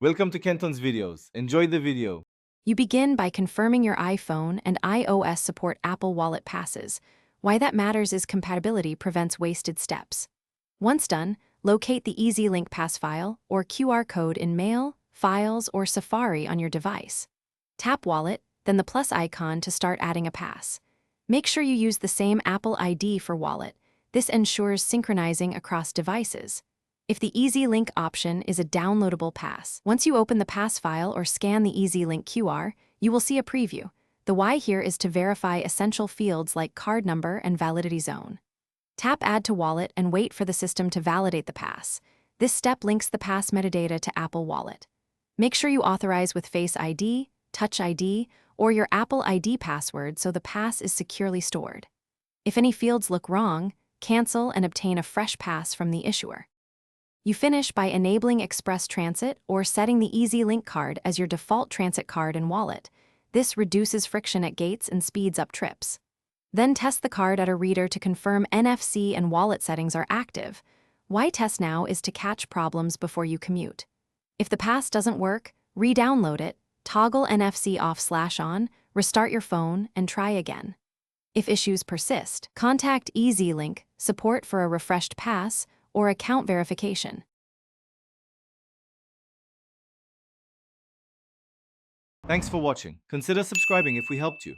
Welcome to Kenton's videos. Enjoy the video. You begin by confirming your iPhone and iOS support Apple Wallet passes. Why that matters is compatibility prevents wasted steps. Once done, locate the Easy Link Pass file or QR code in Mail, Files, or Safari on your device. Tap Wallet, then the plus icon to start adding a pass. Make sure you use the same Apple ID for Wallet. This ensures synchronizing across devices. If the Easy Link option is a downloadable pass, once you open the pass file or scan the Easy Link QR, you will see a preview. The why here is to verify essential fields like card number and validity zone. Tap Add to Wallet and wait for the system to validate the pass. This step links the pass metadata to Apple Wallet. Make sure you authorize with Face ID, Touch ID, or your Apple ID password so the pass is securely stored. If any fields look wrong, cancel and obtain a fresh pass from the issuer. You finish by enabling Express Transit or setting the Easy Link card as your default transit card in Wallet. This reduces friction at gates and speeds up trips. Then test the card at a reader to confirm NFC and wallet settings are active. Why test now is to catch problems before you commute. If the pass doesn't work, re-download it, toggle NFC off/on, restart your phone, and try again. If issues persist, contact Easy Link support for a refreshed pass or account verification. Thanks for watching. Consider subscribing if we helped you.